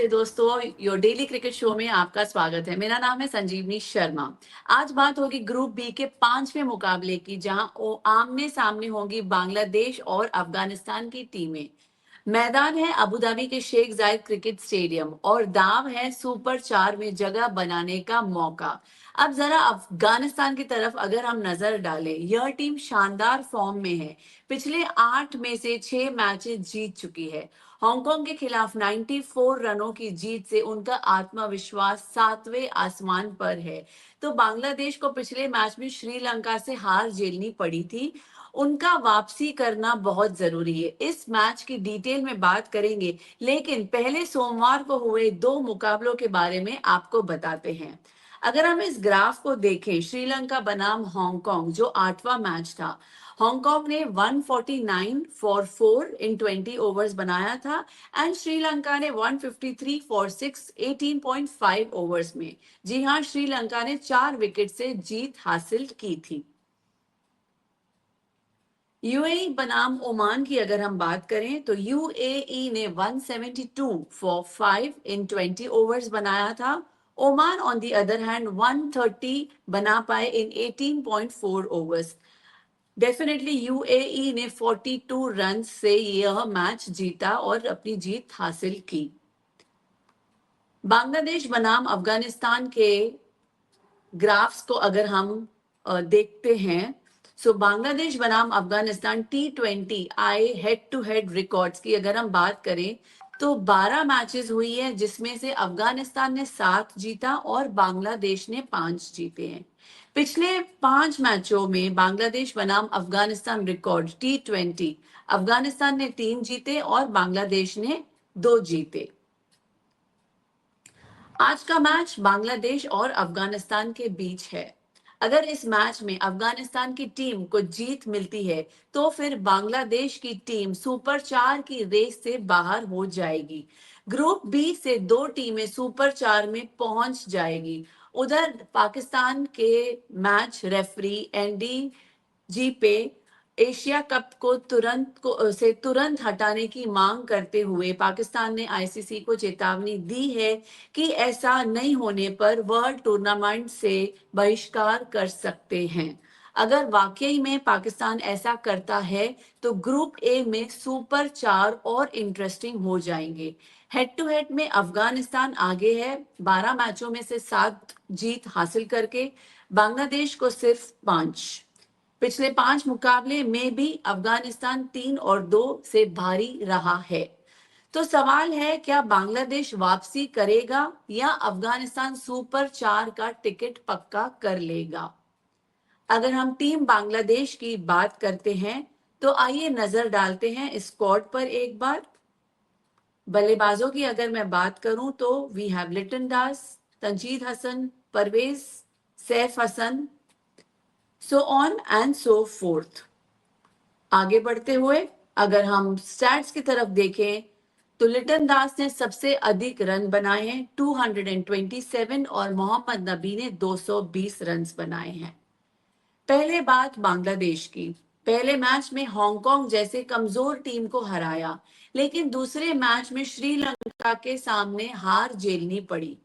नमस्ते दोस्तों, your daily cricket show में आपका स्वागत है। मेरा नाम है संजीवनी शर्मा। आज बात होगी ग्रुप बी के 5वें मुकाबले की, जहां आमने सामने होंगी बांग्लादेश और अफगानिस्तान की टीमें। मैदान है अबू धाबी के शेख जायद क्रिकेट स्टेडियम और दाव है सुपर 4 में जगह बनाने का मौका। अब जरा अफगानिस्तान की तरफ अगर हम नजर डालें, यह टीम शानदार फॉर्म में है। पिछले 8 में से 6 मैचेस जीत चुकी है। हांगकांग के खिलाफ 94 रनों की जीत से उनका आत्मविश्वास 7वें आसमान पर है। तो बांग्लादेश को पिछले मैच में श्रीलंका से हार झेलनी पड़ी थी। उनका वापसी करना बहुत जरूरी है। इस मैच की डिटेल में बात करेंगे, लेकिन पहले सोमवार को हुए 2 मुकाबलों के बारे में आपको बताते हैं। अगर हम इस ग्राफ को देखें, श्रीलंका बनाम हांगकांग जो 8वां मैच था, हांगकांग ने 149 फॉर 4 इन 20 ओवर्स बनाया था एंड श्रीलंका ने 153 फॉर 6 18.5 ओवर्स में। जी हां, श्रीलंका ने 4 विकेट से जीत हासिल की थी। यूएई बनाम ओमान की अगर हम बात करें तो यूएई ने 172 फॉर 5 इन 20 ओवर्स बनाया था। Oman on the other hand 130 बना पाए इन 18.4 ओवर्स। डेफिनेटली यूएई ने 42 रन से यह मैच जीता और अपनी जीत हासिल की। बांग्लादेश बनाम अफगानिस्तान के ग्राफ्स को अगर हम देखते हैं, सो बांग्लादेश बनाम अफगानिस्तान T20 आए हेड टू हेड रिकॉर्ड्स की अगर हम बात करें तो 12 मैचेस हुई है, जिसमें से अफगानिस्तान ने 7 जीता और बांग्लादेश ने 5 जीते हैं। पिछले 5 मैचों में बांग्लादेश बनाम अफगानिस्तान रिकॉर्ड T20, अफगानिस्तान ने 3 जीते और बांग्लादेश ने 2 जीते। आज का मैच बांग्लादेश और अफगानिस्तान के बीच है। अगर इस मैच में अफगानिस्तान की टीम को जीत मिलती है तो फिर बांग्लादेश की टीम सुपर 4 की रेस से बाहर हो जाएगी। ग्रुप बी से 2 टीमें सुपर 4 में पहुंच जाएगी। उधर पाकिस्तान के मैच रेफरी एनडी जी पे एशिया कप को तुरंत हटाने की मांग करते हुए पाकिस्तान ने आईसीसी को चेतावनी दी है कि ऐसा नहीं होने पर वह टूर्नामेंट से बहिष्कार कर सकते हैं। अगर वाकई में पाकिस्तान ऐसा करता है तो ग्रुप ए में सुपर 4 और इंटरेस्टिंग हो जाएंगे। हेड टू हेड में अफगानिस्तान आगे है 12 मैचों में से 7 जीत हासिल करके, बांग्लादेश को सिर्फ 5। पिछले 5 मुकाबले में भी अफगानिस्तान 3 और 2 से भारी रहा है। तो सवाल है, क्या बांग्लादेश वापसी करेगा या अफगानिस्तान सुपर 4 का टिकट पक्का कर लेगा? अगर हम टीम बांग्लादेश की बात करते हैं तो आइए नजर डालते हैं स्क्वाड पर एक बार। बल्लेबाजों की अगर मैं बात करूं तो we have Liton Das, Tanzid Hasan, Parvez, Saif Hasan, so on and so forth. आगे बढ़ते हुए अगर हम स्टैट्स की तरफ देखें तो लिटन दास ने सबसे अधिक रन बनाए हैं 227 और मोहम्मद नबी ने 220 रन बनाए हैं। पहले बात बांग्लादेश की। पहले मैच में हांगकांग जैसे कमजोर टीम को हराया, लेकिन दूसरे मैच में श्रीलंका के सामने हार झेलनी पड़ी।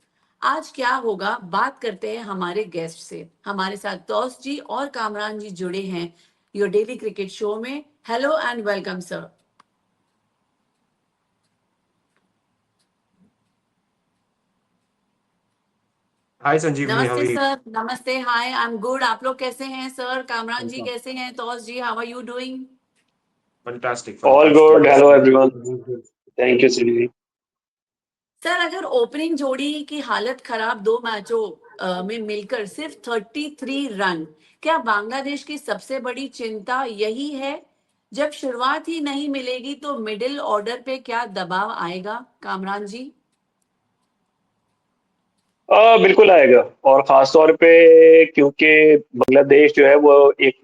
आज क्या होगा, बात करते हैं हमारे गेस्ट से। हमारे साथ तौस जी और कामरान जी जुड़े हैं योर डेली क्रिकेट शो में। Hello and welcome sir. Hi Sanjeevani, how namaste are you? Sir. Namaste, hi, I am good. आप लोग कैसे हैं सर? कामरान जी कैसे हैं? Taus ji, how are you doing? Fantastic All fantastic. good. Hello, everyone. Thank you, Sylvie. Sir, अगर opening जोड़ी की हालत खराब 2 मैचों में मिलकर सिर्फ 33 रन, क्या बांग्लादेश की सबसे बड़ी चिंता यही है? जब शुरुआत ही नहीं मिलेगी तो मिडिल ऑर्डर पे क्या दबाव आएगा, कामरान जी? बिल्कुल आएगा, और खास तौर पे क्योंकि बांग्लादेश जो है वो एक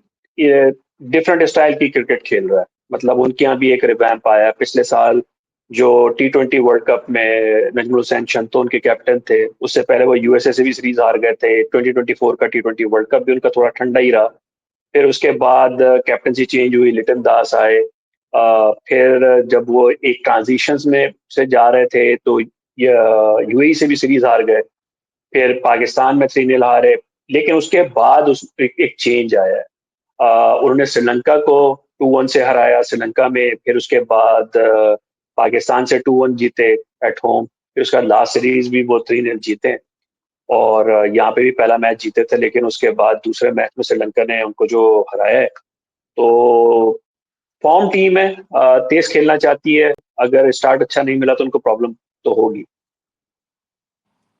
डिफरेंट स्टाइल की क्रिकेट खेल रहा है। मतलब उनके यहाँ भी एक रिवैम्प आया पिछले साल। जो T20 वर्ल्ड कप में नजमुल हुसैन शंतो उनके कैप्टन थे, उससे पहले वो यूएसए से भी सीरीज हार गए थे। 2024 का T20 वर्ल्ड कप भी उनका थोड़ा ठंडा ही रहा। फिर उसके बाद कैप्टनसी चेंज हुई, लिटन दास आए। फिर जब वो एक ट्रांजिशंस में से जा रहे थे तो यूएई से भी सीरीज हार गए, फिर पाकिस्तान में 3-0 हारे। लेकिन उसके बाद एक चेंज आया है। उन्होंने श्रीलंका को 2-1 से हराया श्रीलंका में, फिर उसके बाद पाकिस्तान से 2-1 जीते एट होम, फिर उसका लास्ट सीरीज भी वो 3-0 जीते, और यहाँ पे भी पहला मैच जीते थे, लेकिन उसके बाद दूसरे मैच में श्रीलंका ने उनको जो हराया है। तो फॉर्म टीम है, तेज खेलना चाहती है, अगर स्टार्ट अच्छा नहीं मिला तो उनको प्रॉब्लम तो होगी।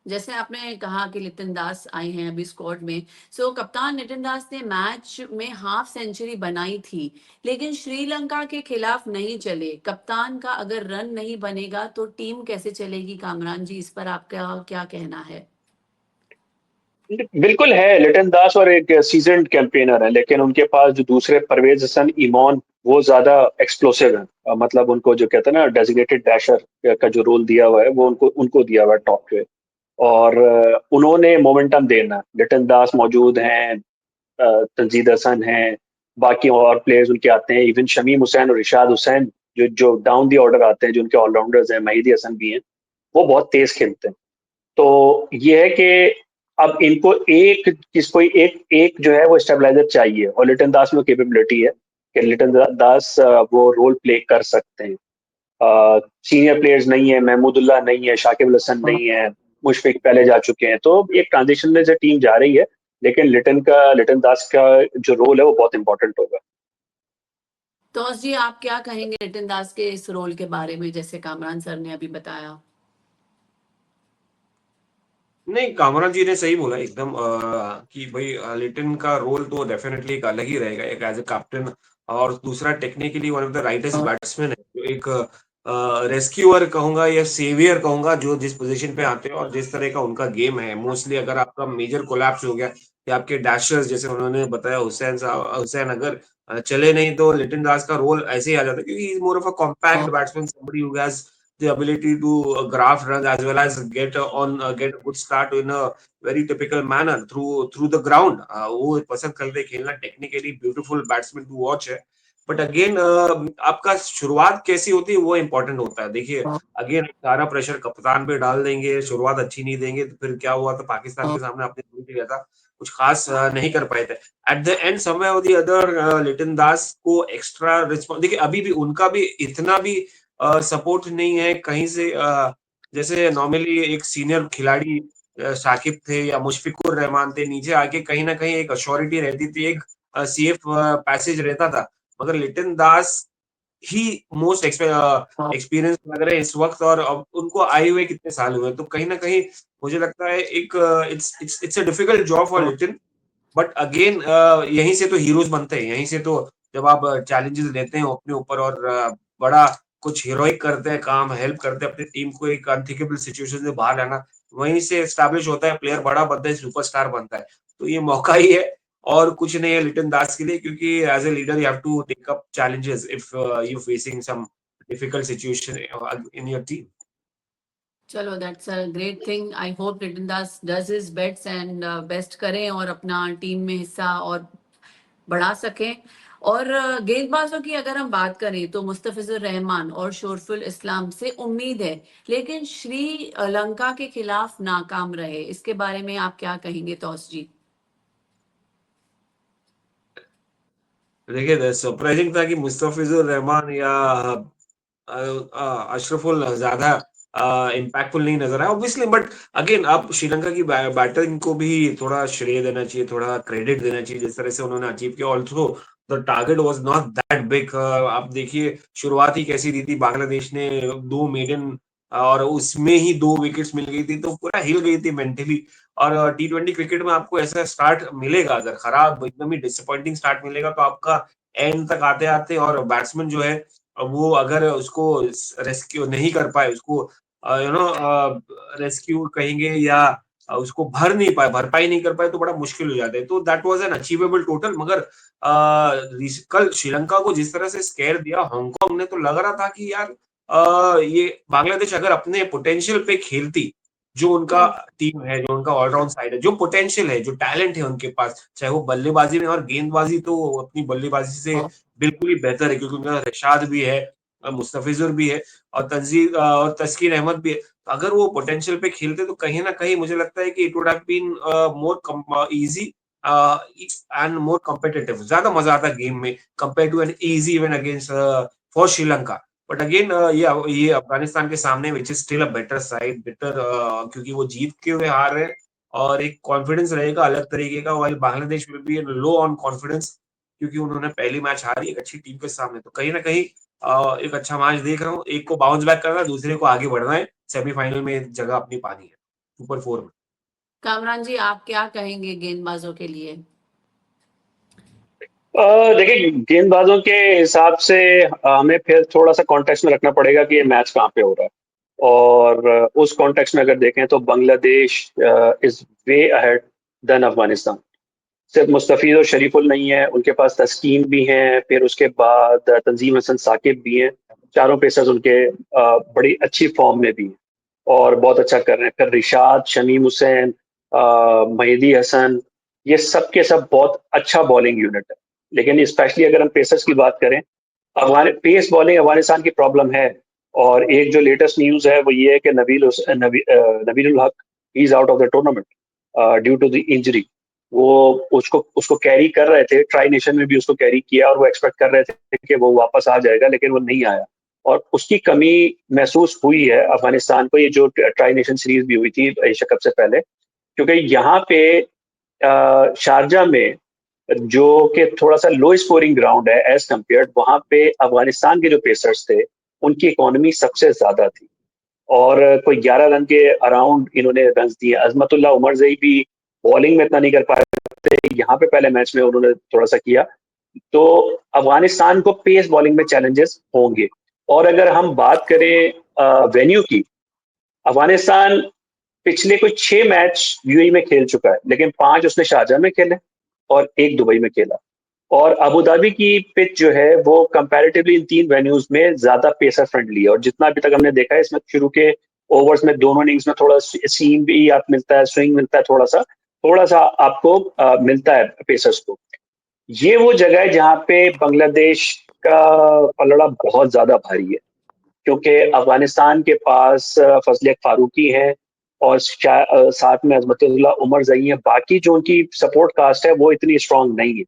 जैसे आपने कहा कि लिटन दास आए हैं अभी स्क्वाड में, सो कप्तान लिटन दास ने मैच में हाफ सेंचुरी बनाई थी, लेकिन श्रीलंका के खिलाफ नहीं चले। कप्तान का अगर रन नहीं बनेगा तो टीम कैसे चलेगी? कामरान जी, इस पर आपका क्या कहना है? बिल्कुल है, लिटन दास और एक सीजन्ड कैंपेनर है, लेकिन उनके पास जो दूसरे परवेज हसन, ईमान, वो ज्यादा एक्सप्लोसिव है। मतलब उनको जो कहते हैं ना डेजिग्नेटेड डैशर का जो रोल दिया हुआ है, वो उनको उनको दिया हुआ है टॉप पे। और उन्होंने मोमेंटम देना। लिटन दास मौजूद हैं, तंजीद हसन हैं, बाकी और प्लेयर्स उनके आते हैं, इवन शमीम हुसैन और इशाद हुसैन जो जो डाउन दी ऑर्डर आते हैं, जो उनके ऑलराउंडर्स हैं, मेहदी हसन भी हैं, वो बहुत तेज खेलते हैं। तो ये है कि अब इनको किसको एक एक जो है वो स्टेबलाइजर चाहिए, और लिटन दास में कैपेबिलिटी है कि लिटन दास वो रोल प्ले कर सकते हैं। सीनियर प्लेयर्स नहीं है, महमूदुल्लाह नहीं है, शाकिब अल हसन नहीं है, मुशफिक पहले जा चुके हैं, तो एक ट्रांजिशन में से टीम जा रही है। लेकिन लिटन दास का जो रोल है वो बहुत इंपॉर्टेंट होगा। तो जी, आप क्या कहेंगे लिटन दास के इस रोल के बारे में, जैसे कामरान सर ने अभी बताया? नहीं, कामरान जी ने सही बोला एकदम कि भाई लिटन का रोल तो डेफिनेटली एक अलग ही रहेगा, एक एज ए कैप्टन। और दूसरा technically one of the rightest batsman है, जो एक रेस्क्यूअर कहूंगा या सेवियर कहूंगा, जो जिस पोजीशन पे आते हैं और जिस तरह का उनका गेम है। मोस्टली अगर आपका मेजर कोलैप्स हो गया या आपके डैशर्स जैसे उन्होंने बताया, हुसैन अगर चले नहीं, तो लिटन दास का रोल ऐसे ही आ जाता है, क्योंकि he is more of a compact batsman, somebody who has the ability to graft runs as well as get a good start in a very typical manner through the ground. वो पसंद करते हैं खेलना, technically beautiful batsman to watch है। But again आपका शुरुआत कैसी होती है वो इंपॉर्टेंट होता है। देखिए, अगेन सारा प्रेशर कप्तान पे डाल देंगे, शुरुआत अच्छी नहीं देंगे, तो फिर क्या हुआ था पाकिस्तान के सामने आपने देख लिया था, कुछ खास नहीं कर पाए थे। एट द एंड समवेयर और द अदर लिटन दास को एक्स्ट्रा रिस्पॉन्स, देखिए अभी भी उनका भी इतना भी सपोर्ट नहीं है कहीं से। जैसे नॉर्मली एक सीनियर खिलाड़ी साकिब थे या मुशफिकुर रहमान थे, नीचे आके कहीं ना कहीं एक अश्योरिटी रहती थी, एक सेफ पैसेज रहता था। मगर लिटन दास ही मोस्ट एक्सपीरियंस लग रहे हैं इस वक्त, और अब उनको आए हुए कितने साल हुए, तो कहीं ना कहीं मुझे लगता है एक it's a difficult job for Liton. But again यहीं से तो हीरोज बनते हैं, यहीं से तो जब आप चैलेंजेस लेते हैं अपने ऊपर और बड़ा कुछ हीरोइक करते हैं, काम हेल्प करते हैं अपनी टीम को एक अनथिंकेबल सिचुएशन से बाहर लाना, वहीं से एस्टैब्लिश होता है, प्लेयर बड़ा बनता है, सुपरस्टार बनता है। तो ये मौका ही है और कुछ नहीं है लिटन दास के लिए, क्योंकि as a leader you have to take up challenges if you facing some difficult situation in your team. चलो, that's a great thing. I hope Liton Das does his best and best करें और अपना टीम में हिस्सा और बढ़ा सकें। और गेंदबाजों की अगर हम बात करें तो मुस्तफिजुर रहमान और शोरफुल इस्लाम से उम्मीद है, लेकिन श्रीलंका के खिलाफ नाकाम रहे। इसके बारे में आप क्या कहेंगे तौस जी? देखिए, सरप्राइजिंग था कि मुस्तफिजुर रहमान या अशरफुल ज्यादा इम्पैक्टफुल नहीं नजर आया ऑब्वियसली। बट अगेन आप श्रीलंका की बैटिंग को भी थोड़ा श्रेय देना चाहिए, थोड़ा क्रेडिट देना चाहिए जिस तरह से उन्होंने अचीव किया। Also the target was not that big. आप देखिए शुरुआत ही कैसी दी थी, बांग्लादेश ने 2 मेडन और उसमें ही 2 विकेट्स मिल गई थी, तो पूरा हिल गई थी मेंटली। और टी20 क्रिकेट में आपको ऐसा स्टार्ट मिलेगा, अगर खराब एकदम ही डिसअपॉइंटिंग स्टार्ट मिलेगा, तो आपका एंड तक आते आते और बैट्समैन जो है वो अगर उसको रेस्क्यू नहीं कर पाए, उसको रेस्क्यू कहेंगे या उसको भरपाई नहीं कर पाए, तो बड़ा मुश्किल हो जाता है। तो that was an achievable total. मगर कल श्रीलंका को जिस तरह से स्केयर दिया हांगकांग ने, तो लग रहा था कि यार ये बांग्लादेश अगर अपने पोटेंशियल पे खेलती, जो उनका टीम है, जो उनका ऑलराउंड साइड है, जो पोटेंशियल है, जो टैलेंट है उनके पास, चाहे वो बल्लेबाजी में, और गेंदबाजी तो अपनी बल्लेबाजी से बिल्कुल ही बेहतर है, क्योंकि उनका रिशाद भी है, मुस्तफिजुर भी है और तंजीर और तस्कीन अहमद भी है। तो अगर वो पोटेंशियल पे खेलते तो कहीं ना कहीं मुझे लगता है कि it would have been more easy and more competitive, ज्यादा मजा आता गेम में compare to an easy even against for Sri Lanka. But again ये अफगानिस्तान के सामने which is still a better side, better, क्योंकि वो जीत के हुए हार रहे हैं और एक कॉन्फिडेंस रहेगा अलग तरीके का, while Bangladesh will be low on confidence क्योंकि उन्होंने पहली मैच हारी एक अच्छी टीम के सामने। तो कहीं ना कहीं एक अच्छा मैच देख रहा हूँ, एक को बाउंस बैक करना है, दूसरे को आगे बढ़ना है, सेमीफाइनल में जगह अपनी पानी है, सुपर 4 में। कामरान जी, आप क्या कहेंगे गेंदबाजों के लिए? देखिए, गेंदबाजों के हिसाब से हमें फिर थोड़ा सा कॉन्टेक्स्ट में रखना पड़ेगा कि ये मैच कहाँ पे हो रहा है। और उस कॉन्टेक्स्ट में अगर देखें तो Bangladesh is way ahead than Afghanistan. सिर्फ मुस्तफीज और शरीफुल नहीं है, उनके पास तस्कीन भी हैं, फिर उसके बाद तंजीम हसन साकिब भी हैं। चारों पेसर्स उनके बड़ी अच्छी फॉर्म में भी हैं और बहुत अच्छा कर रहे हैं। फिर रिशाद, शमीम हुसैन, मेहदी हसन, ये सब के सब बहुत अच्छा बॉलिंग यूनिट है। लेकिन स्पेशली अगर हम पेसर्स की बात करें, अफगान पेस बॉलिंग अफगानिस्तान की प्रॉब्लम है। और एक जो लेटेस्ट न्यूज है वो ये है कि Nabil Haque is out of the tournament due to the injury. वो उसको उसको कैरी कर रहे थे, ट्राई नेशन में भी उसको कैरी किया और वो एक्सपेक्ट कर रहे थे कि वो वापस आ जाएगा, लेकिन वो नहीं आया। और उसकी कमी महसूस हुई है अफगानिस्तान को, ये जो ट्राई नेशन सीरीज भी हुई थी एशिया कप से पहले, क्योंकि यहाँ पे शारजा में जो कि थोड़ा सा लो स्कोरिंग ग्राउंड है एज कम्पेयर्ड, वहां पे अफगानिस्तान के जो पेसर्स थे उनकी इकोनॉमी सबसे ज्यादा थी और कोई 11 रन के अराउंड इन्होंने रन दिए। अजमतुल्लाह उमर जई भी बॉलिंग में इतना नहीं कर पाए थे, यहाँ पे पहले मैच में उन्होंने थोड़ा सा किया। तो अफगानिस्तान को पेस बॉलिंग में चैलेंजेस होंगे। और अगर हम बात करें वेन्यू की, अफगानिस्तान पिछले कुछ 6 मैच यूएई में खेल चुका है, लेकिन 5 उसने शारजाह में खेले और एक दुबई में खेला। और अबू धाबी की पिच जो है वो कंपैरेटिवली इन 3 वेन्यूज में ज्यादा पेसर फ्रेंडली है। और जितना अभी तक हमने देखा है इसमें शुरू के ओवर्स में दोनों इनिंग्स में थोड़ा सीम भी आप मिलता है, स्विंग मिलता है, थोड़ा सा आपको मिलता है पेसर्स को। ये वो जगह है जहाँ पे बांग्लादेश का पलड़ा बहुत ज्यादा भारी है, क्योंकि अफगानिस्तान के पास फजल फारूकी है और साथ में अजमतुल्लाह उमर जई है। बाकी जो उनकी सपोर्ट कास्ट है वो इतनी स्ट्रांग नहीं है।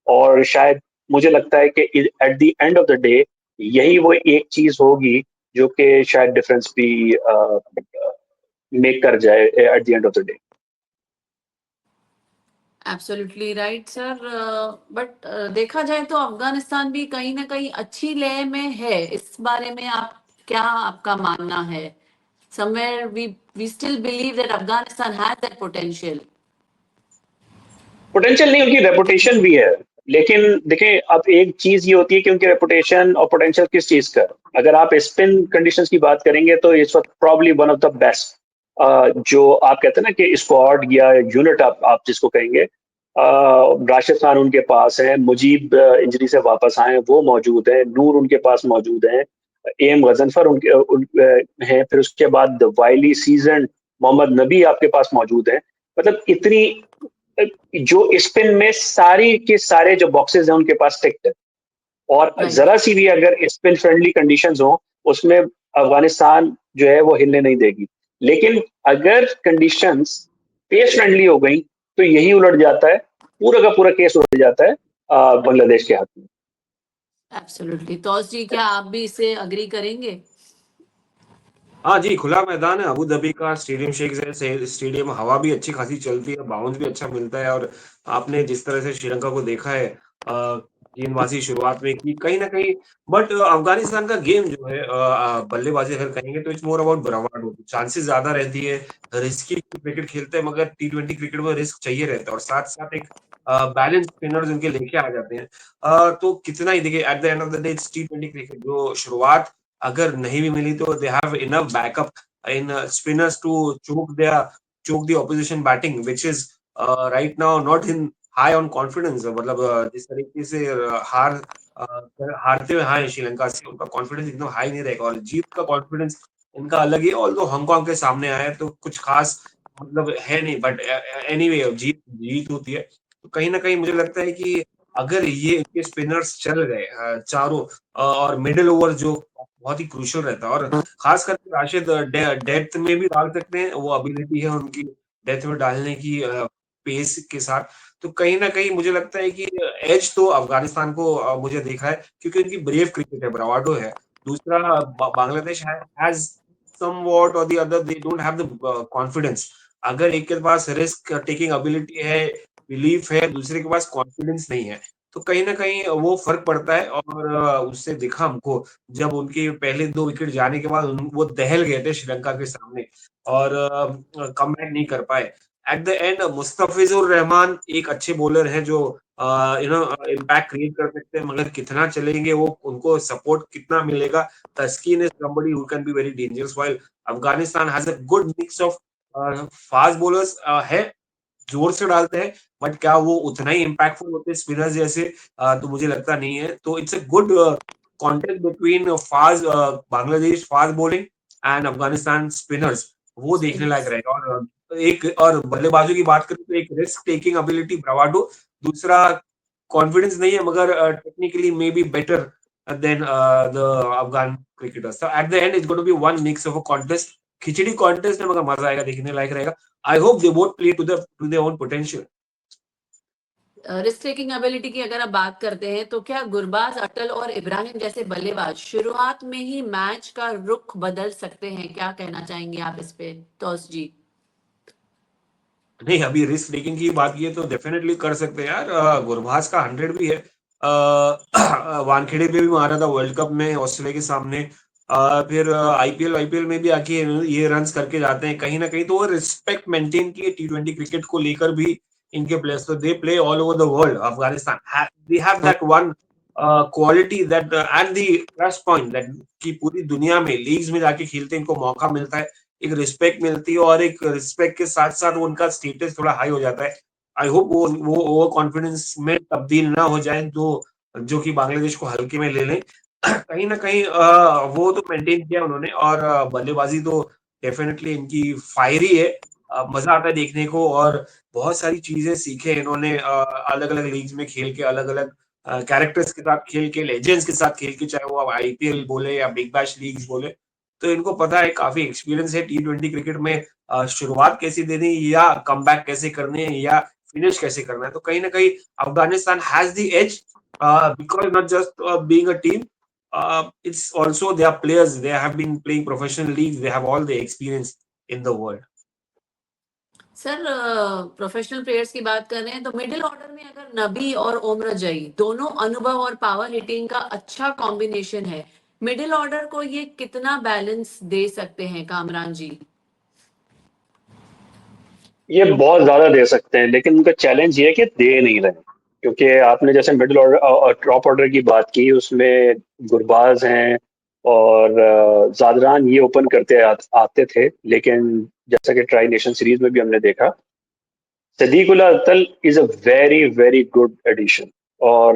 और शायद मुझे लगता है कि eight the end of the day यही वो एक चीज होगी जो कि शायद डिफरेंस भी मेक कर जाए eight the end of the day. Absolutely right sir. But देखा जाए तो अफगानिस्तान भी कहीं ना कहीं अच्छी लय में है। इस बारे में आप क्या, आपका मानना है? Somewhere we still believe that Afghanistan has that potential. Potential नहीं, उनकी रेपुटेशन भी है। लेकिन देखें, अब एक चीज ये होती है कि उनकी रेपुटेशन और पोटेंशियल किस चीज का। अगर आप स्पिन कंडीशंस की बात करेंगे तो इस वक्त probably one of the best जो आप कहते हैं ना कि स्क्वाड या यूनिट आप जिसको कहेंगे, राशिद खान उनके पास है, मुजीब इंजरी से वापस आए हैं वो मौजूद है, नूर उनके पास मौजूद है, एम गजनफर हैं, फिर उसके बाद वाइली सीजन मोहम्मद नबी आपके पास मौजूद है। मतलब इतनी जो स्पिन में सारी के सारे जो बॉक्सेस हैं उनके पास टिकट है। और राइट। जरा सी भी अगर स्पिन फ्रेंडली कंडीशंस हो उसमें अफगानिस्तान जो है वो हिलने नहीं देगी। लेकिन अगर कंडीशंस पेस फ्रेंडली हो गई तो यही उलट जाता है, पूरा का पूरा केस उलट जाता है बांग्लादेश के हाथ में। एब्सोल्युटली। तौस जी, क्या आप भी इससे अग्री करेंगे? हाँ जी, खुला मैदान है, अबू धाबी का स्टेडियम शेख ज़ायद स्टेडियम, हवा भी अच्छी खासी चलती है, बाउंस भी अच्छा मिलता है। और आपने जिस तरह से श्रीलंका को देखा है गेंदबाजी शुरुआत में की कहीं ना कहीं, बट अफगानिस्तान का गेम जो है बल्लेबाजी अगर कहेंगे तो इट्स मोर अबाउट बराबर, चांसेस ज्यादा रहती है, रिस्की क्रिकेट खेलते हैं, मगर T20 क्रिकेट में रिस्क चाहिए रहता है और साथ साथ एक बैलेंस स्पिनर्स उनके लेके आ जाते हैं। तो कितना ही देखिए, at the end of the day it's T20 cricket, जो शुरुआत अगर नहीं भी मिली तो they have enough backup in spinners to choke the opposition batting, which is right now not in high on confidence। मतलब जिस तरीके से हारते हुए हाय श्रीलंका से, उनका कॉन्फिडेंस एकदम हाई नहीं रहेगा और जीत का कॉन्फिडेंस इनका अलग ही है। ऑल्दो हांगकांग के सामने आया है तो कुछ खास मतलब है नहीं, बट एनीवे जीत जीत होती है। तो कहीं ना कहीं मुझे लगता है कि अगर ये इनके स्पिनर्स चल गए चारों और मिडिल ओवर जो बहुत ही क्रूशियल रहता है। और खास करके राशिद डेप्थ में भी डाल सकते हैं, वो एबिलिटी है उनकी डेप्थ में डालने की पेस के साथ। तो कहीं ना कहीं मुझे लगता है कि एज तो अफगानिस्तान को मुझे देखा है, क्योंकि उनकी ब्रेव क्रिकेट है, ब्रावाडो है। दूसरा बांग्लादेश हैज समवॉट और the other, they don't have the confidence. अगर एक के पास रिस्क टेकिंग एबिलिटी है, बिलीफ है, दूसरे के पास कॉन्फिडेंस नहीं है, तो कहीं ना कहीं वो फर्क पड़ता है। और उससे दिखा हमको जब उनके पहले 2 विकेट जाने के बाद वो दहल गए थे श्रीलंका के सामने और कमबैक नहीं कर पाए। Eight the and Mustafizur Rahman एक अच्छे बॉलर हैं जो इम्पैक्ट क्रिएट कर सकते हैं, मगर कितना चलेंगे, वो उनको सपोर्ट कितना मिलेगा। Taskin is somebody who can be very dangerous, while Afghanistan has a good mix of fast bowlers है, जोर से डालते हैं, बट क्या वो उतना ही इम्पैक्टफुल होते हैं स्पिनर्स जैसे? तो मुझे लगता नहीं है। तो it's a good contest between fast Bangladesh fast bowling and Afghanistan spinners, वो देखने लायक रहेगा। और एक और बल्लेबाजों की बात करें तो एक रिस्क टेकिंग एबिलिटी ब्रावाडो, दूसरा कॉन्फिडेंस नहीं है, मगर technically may be better than the Afghan cricketers. At the end it's going to be one mix of a contest, खिचड़ी कॉन्टेस्ट है, मगर मजा आएगा, देखने लायक रहेगा। I hope they both play to their own potential. Risk taking ability की अगर आप बात करते हैं तो क्या गुरबाज, अटल और इब्राहिम जैसे बल्लेबाज शुरुआत में ही मैच का रुख बदल सकते हैं? क्या कहना चाहेंगे आप इस पे, तौस जी? नहीं, अभी रिस्क टेकिंग की बात की है तो डेफिनेटली कर सकते हैं यार। गुरबाज का 100 भी है, वानखेड़े पे भी मारा था वर्ल्ड कप में ऑस्ट्रेलिया के सामने। फिर आईपीएल आईपीएल में भी आके ये रन्स करके जाते हैं कहीं ना कहीं। तो वो रिस्पेक्ट मेंटेन की T20 क्रिकेट को लेकर भी इनके प्लेयर्स, तो they play all over the world. Afghanistan they have that one quality that and the plus point that कि पूरी दुनिया में लीग्स में जाके खेलते इनको मौका मिलता है, एक रिस्पेक्ट मिलती है, और एक रिस्पेक्ट के साथ साथ उनका स्टेटस थोड़ा हाई हो जाता है। आई होप वो ओवर कॉन्फिडेंस में तब्दील ना हो जाए, जो कि बांग्लादेश को हल्के में ले लें। कहीं ना कहीं वो तो मेंटेन किया उन्होंने। और बल्लेबाजी तो डेफिनेटली इनकी फायरी है, मजा आता है देखने को। और बहुत सारी चीजें सीखे इन्होंने अलग अलग लीग्स में खेल के, अलग अलग कैरेक्टर्स के साथ खेल के, लेजेंड्स के साथ खेल के, चाहे वो अब आईपीएल बोले या बिग बैश लीग्स बोले। तो इनको पता है, काफी एक्सपीरियंस है T20 क्रिकेट में, शुरुआत कैसे देनी या कमबैक कैसे करने हैं या फिनिश कैसे करना है। तो कहीं ना कहीं Afghanistan has the edge, because not just being a team, it's also their players, they have been playing professional leagues, they have all the experience in the world. Sir, professional players की बात कर रहे हैं तो मिडिल ऑर्डर में अगर नबी और ओमर जई दोनों अनुभव और पावर हिटिंग का अच्छा कॉम्बिनेशन है, मिडिल ऑर्डर को ये कितना बैलेंस दे सकते हैं, कामरान जी? ये बहुत ज्यादा दे सकते हैं, लेकिन उनका चैलेंज ये है कि दे नहीं रहे। क्योंकि आपने जैसे मिडिल ऑर्डर और टॉप ऑर्डर की बात की, उसमें गुरबाज हैं और जादरान ये ओपन करते आते थे, लेकिन जैसा कि ट्राई नेशन सीरीज में भी हमने देखा, Sediqullah Atal is a very very good addition, और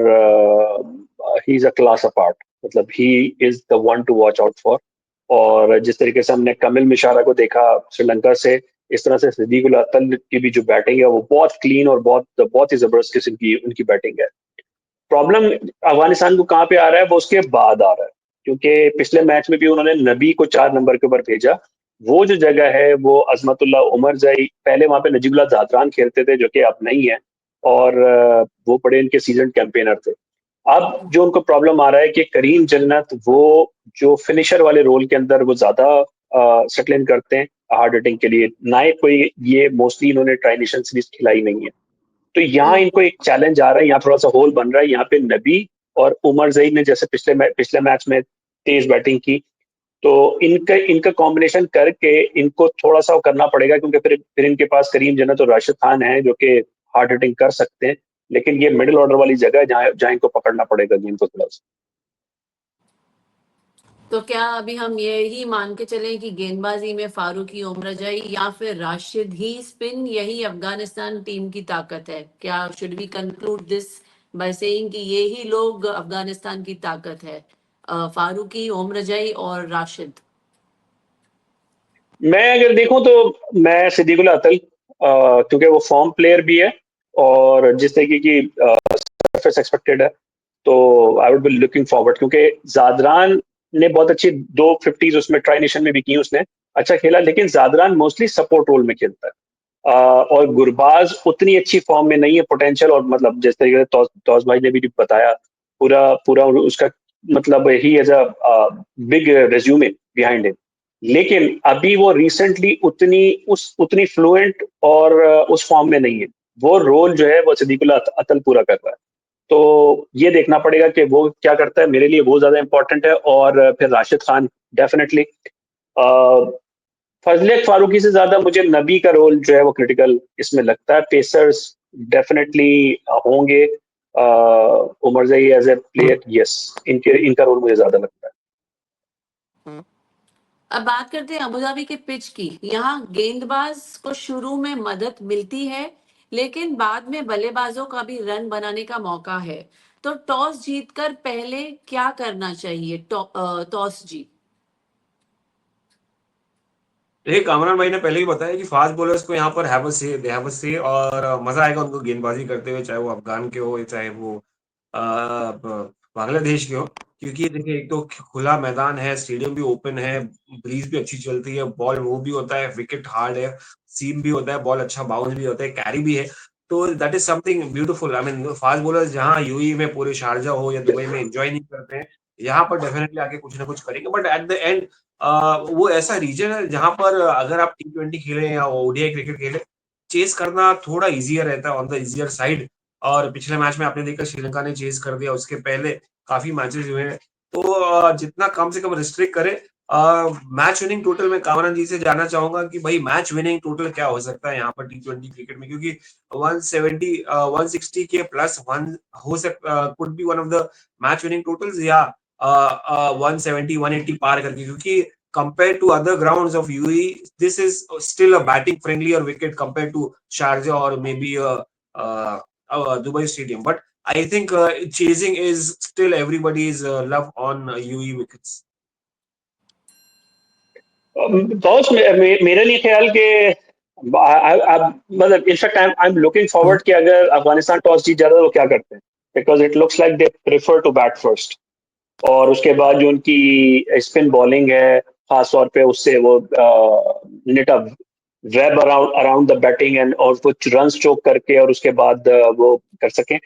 he is a class apart. मतलब he is the one to watch out for. और जिस तरीके से हमने कमिल मिशारा को देखा श्रीलंका से, इस तरह से सदीकुल्ला अतल की भी जो बैटिंग है वो बहुत क्लीन और बहुत ही जबरदस्त किस्म की उनकी बैटिंग है। प्रॉब्लम अफगानिस्तान को कहाँ पे आ रहा है, वो उसके बाद आ रहा है। क्योंकि पिछले मैच में भी उन्होंने नबी को 4 नंबर के ऊपर भेजा। वो जो जगह है वो अजमतुल्ला उमर जई, पहले वहां पे नजीबुल्लाह जादरान खेलते थे जो कि अब नहीं है, और वो बड़े इनके सीजन कैंपेनर थे। अब जो उनको प्रॉब्लम आ रहा है कि करीम जन्नत वो जो फिनिशर वाले रोल के अंदर वो ज्यादा सेटल इन करते हैं हार्ड हिटिंग के लिए, ना ही कोई ये मोस्टली इन्होंने ट्राई नेशन सीरीज खिलाई नहीं है। तो यहाँ इनको एक चैलेंज आ रहा है, यहाँ थोड़ा सा होल बन रहा है। यहाँ पे नबी और उमर जई ने जैसे पिछले मैच में तेज बैटिंग की, तो इनका इनका कॉम्बिनेशन करके इनको थोड़ा सा करना पड़ेगा, क्योंकि फिर इनके पास करीम जन्नत और राशिद खान हैं जो कि हार्ड हिटिंग कर सकते हैं। लेकिन ये मिडिल ऑर्डर वाली जगह है जहाँ जहाँ इनको पकड़ना पड़ेगा गेम को थोड़ा सा। तो क्या अभी हम यही मान के चलें कि गेंदबाजी में फारूकी, उमर जई या फिर राशिद ही स्पिन, यही अफगानिस्तान टीम की ताकत है? क्या should we conclude this by saying कि ये ही लोग अफगानिस्तान की ताकत है, फारूकी, उमर जई और राशिद? मैं अगर देखूं तो मैं सिद्दीकुल्ला अतल, क्योंकि वो फॉर्म प्लेयर भी है और जिस तरीके की सरफेस एक्सपेक्टेड है, तो I would be looking forward. क्योंकि जादरान ने बहुत अच्छी 2 50s उसमें ट्राई नेशन में भी की उसने, अच्छा खेला, लेकिन जादरान मोस्टली सपोर्ट रोल में खेलता है। और गुरबाज उतनी अच्छी फॉर्म में नहीं है, पोटेंशियल और मतलब जिस तरीके से तौस भाई ने भी बताया, पूरा पूरा उसका मतलब he has a big resume behind him, लेकिन अभी वो रिसेंटली उतनी फ्लुएंट और उस फॉर्म में नहीं है। वो रोल जो है वो सिद्दीकुल्लाह अतल पूरा कर रहा है, तो ये देखना पड़ेगा कि वो क्या करता है, मेरे लिए वो ज्यादा इंपॉर्टेंट है। और फिर राशिद खान डेफिनेटली, फजले फारूकी से ज्यादा मुझे नबी का रोल जो है वो क्रिटिकल इसमें लगता है। पेसर्स डेफिनेटली होंगे, उमर जई एज ए प्लेयर, यस, इनका रोल मुझे ज्यादा लगता है। अब बात करते हैं अबू धाबी के पिच की। यहाँ गेंदबाज को शुरू में मदद मिलती है, लेकिन बाद में बल्लेबाजों का भी रन बनाने का मौका है। तो टॉस जीतकर पहले क्या करना चाहिए? टॉस जीत देखिए, कामरान भाई ने पहले ही बताया कि फास्ट बॉलर्स को यहाँ पर हैव अ से और मजा आएगा उनको गेंदबाजी करते हुए, चाहे वो अफगान के हो, चाहे वो बांग्लादेश के हो। क्योंकि देखिए, एक तो खुला मैदान है, स्टेडियम भी ओपन है, ब्रीज भी अच्छी चलती है, बॉल मूव भी होता है, विकेट हार्ड है, सीम भी होता है, बॉल अच्छा बाउंस भी होता है, कैरी भी है। तो that is something beautiful. I mean, fast bowlers जहाँ यूएई में, पूरे शारजा हो या दुबई में एंजॉय नहीं करते हैं, यहाँ पर डेफिनेटली आके कुछ ना कुछ करेंगे। बट एट द एंड वो ऐसा रीजन है जहां पर अगर आप T20 खेलें या ओडीआई क्रिकेट खेलें, चेस करना थोड़ा इजियर रहता है, ऑन द इजियर साइड। और पिछले मैच में आपने देखा, श्रीलंका ने चेस कर दिया, उसके पहले काफी मैचेस हुए हैं। तो जितना कम से कम रिस्ट्रिक्ट करें। मैच विनिंग टोटल में कामरान जी से जानना चाहूंगा कि भाई मैच विनिंग टोटल क्या हो सकता है यहाँ पर T20 क्रिकेट में, क्योंकि 170 160 के प्लस वन हो सकता, could be one of the match winning totals, या 170 180 पार करके, क्योंकि compared to other grounds of UAE, this is still a batting friendlier wicket compared to Sharjah or maybe a Dubai stadium. But I think chasing is still everybody's love on UAE wickets. बहुत मेरे लिए ख्याल के मतलब in fact I am looking forward कि अगर Afghanistan toss जीत जाता है तो क्या करते हैं, because it looks like they prefer to bat first. और उसके बाद जो उनकी स्पिन बॉलिंग है, खासतौर पे उससे वो knit a web around the batting and और कुछ रन चोक करके और उसके बाद वो कर सकें।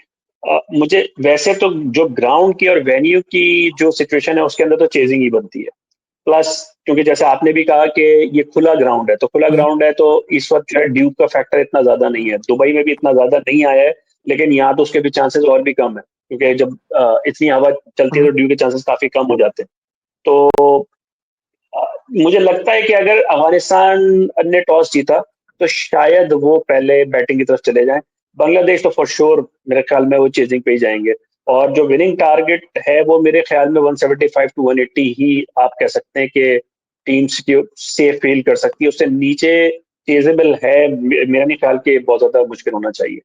मुझे वैसे तो जो ग्राउंड की और वेन्यू की जो सिचुएशन है उसके अंदर तो चेजिंग ही बनती है। प्लस क्योंकि जैसे आपने भी कहा कि ये खुला ग्राउंड है, तो खुला ग्राउंड है तो इस वक्त जो है ड्यूक का फैक्टर इतना ज्यादा नहीं है, दुबई में भी इतना ज्यादा नहीं आया है, लेकिन यहाँ तो उसके भी चांसेस और भी कम है, क्योंकि जब इतनी हवा चलती है तो ड्यू के चांसेस काफी कम हो जाते हैं। तो मुझे लगता है कि अगर अफगानिस्तान ने टॉस जीता तो शायद वो पहले बैटिंग की तरफ चले जाएं। बांग्लादेश तो फॉर श्योर मेरे ख्याल में वो चेजिंग पे ही जाएंगे, और जो विनिंग टारगेट है वो मेरे ख्याल में 175 टू 180 ही आप कह सकते हैं कि टीम्स की सेफ फील कर सकती है, उससे नीचे चेजेबल है मेरा नहीं ख्याल कि बहुत ज्यादा मुश्किल होना चाहिए।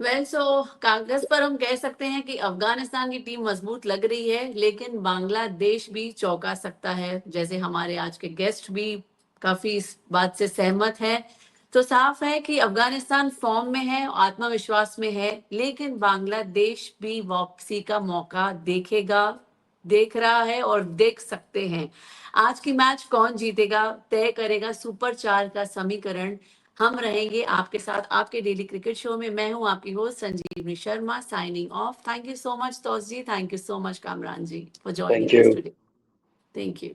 सो कागज पर हम कह सकते हैं कि अफगानिस्तान की टीम मजबूत लग रही है, लेकिन बांग्लादेश भी चौंका सकता है, जैसे हमारे आज के गेस्ट भी काफी इस बात से सहमत है। तो साफ है कि अफगानिस्तान फॉर्म में है, आत्मविश्वास में है, लेकिन बांग्लादेश भी वापसी का मौका देख रहा है और देख सकते हैं। आज की मैच कौन जीतेगा तय करेगा सुपर 4 का समीकरण। हम रहेंगे आपके साथ आपके डेली क्रिकेट शो में। मैं हूं आपकी host Sanjeevani Sharma, signing off. Thank you so much Taus ji, thank you so much Kamran ji for thank joining us you. Today. Thank you.